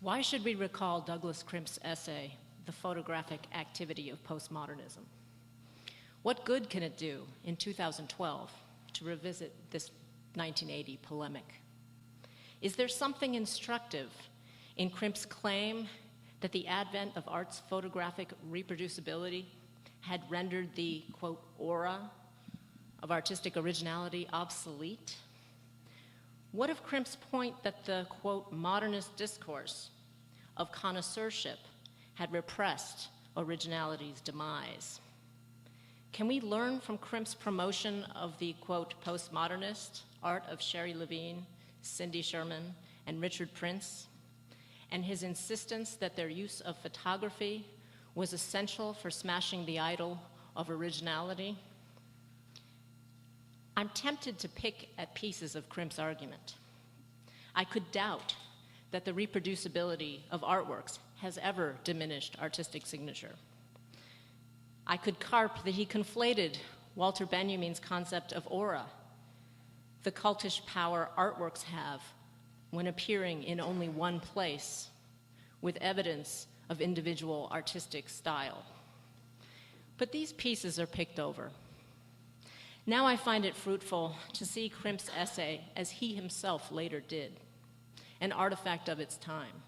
Why should we recall Douglas Crimp's essay, The Photographic Activity of Postmodernism? What good can it do in 2012 to revisit this 1980 polemic? Is there something instructive in Crimp's claim that the advent of art's photographic reproducibility had rendered the, quote, aura of artistic originality obsolete? What of Crimp's point that the, quote, modernist discourse of connoisseurship had repressed originality's demise? Can we learn from Crimp's promotion of the, quote, postmodernist art of Sherry Levine, Cindy Sherman, and Richard Prince, and his insistence that their use of photography was essential for smashing the idol of originality? I'm tempted to pick at pieces of Crimp's argument. I could doubt that the reproducibility of artworks has ever diminished artistic signature. I could carp that he conflated Walter Benjamin's concept of aura, the cultish power artworks have when appearing in only one place, with evidence of individual artistic style. But these pieces are picked over. Now I find it fruitful to see Crimp's essay, as he himself later did, an artifact of its time.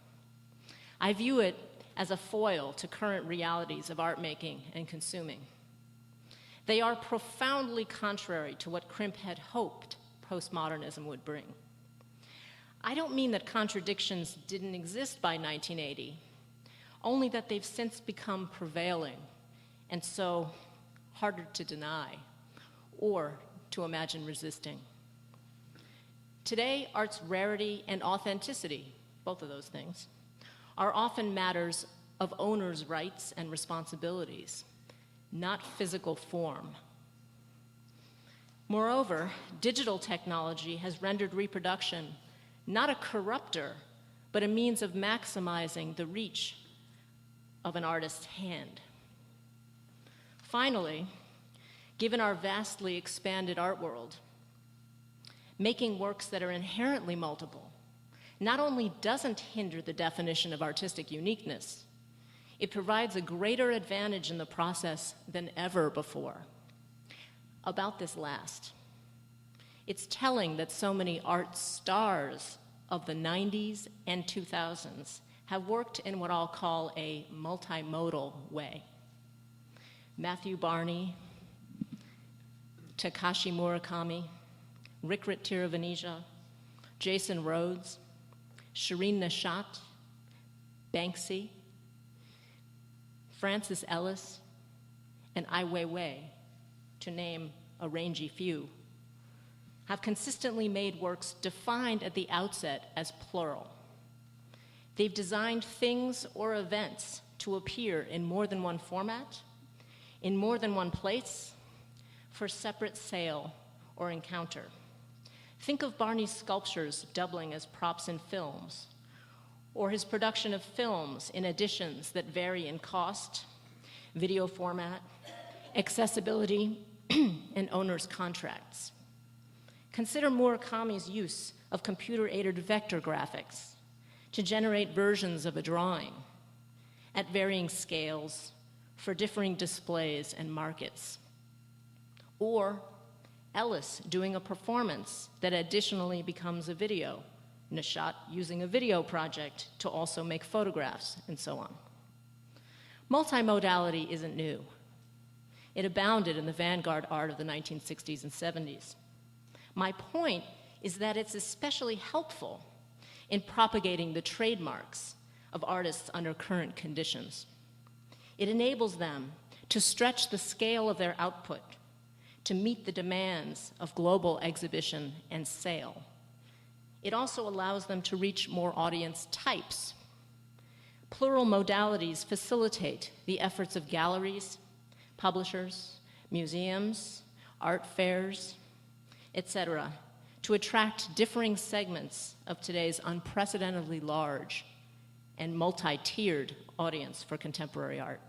I view it as a foil to current realities of art making and consuming. They are profoundly contrary to what Crimp had hoped postmodernism would bring. I don't mean that contradictions didn't exist by 1980, only that they've since become prevailing and so harder to deny or to imagine resisting. Today, art's rarity and authenticity, both of those things, are often matters of owners' rights and responsibilities, not physical form. Moreover, digital technology has rendered reproduction not a corrupter, but a means of maximizing the reach of an artist's hand. Finally, given our vastly expanded art world, making works that are inherently multiple not only doesn't hinder the definition of artistic uniqueness, it provides a greater advantage in the process than ever before. About this last, it's telling that so many art stars of the 90s and 2000s have worked in what I'll call a multimodal way. Matthew Barney, Takashi Murakami, Rikrit Tiravanija, Jason Rhodes, Shireen Nishat, Banksy, Francis Ellis, and Ai Weiwei, to name a rangy few, have consistently made works defined at the outset as plural. They've designed things or events to appear in more than one format, in more than one place, for separate sale or encounter. Think of Barney's sculptures doubling as props in films, or his production of films in editions that vary in cost, video format, accessibility, and owner's contracts. Consider Murakami's use of computer-aided vector graphics to generate versions of a drawing at varying scales for differing displays and markets. Or Ellis doing a performance that additionally becomes a video, Nishat using a video project to also make photographs, and so on. Multimodality isn't new. It abounded in the vanguard art of the 1960s and 70s. My point is that it's especially helpful in propagating the trademarks of artists under current conditions. It enables them to stretch the scale of their output to meet the demands of global exhibition and sale. It also allows them to reach more audience types. Plural modalities facilitate the efforts of galleries, publishers, museums, art fairs, etc., to attract differing segments of today's unprecedentedly large and multi-tiered audience for contemporary art.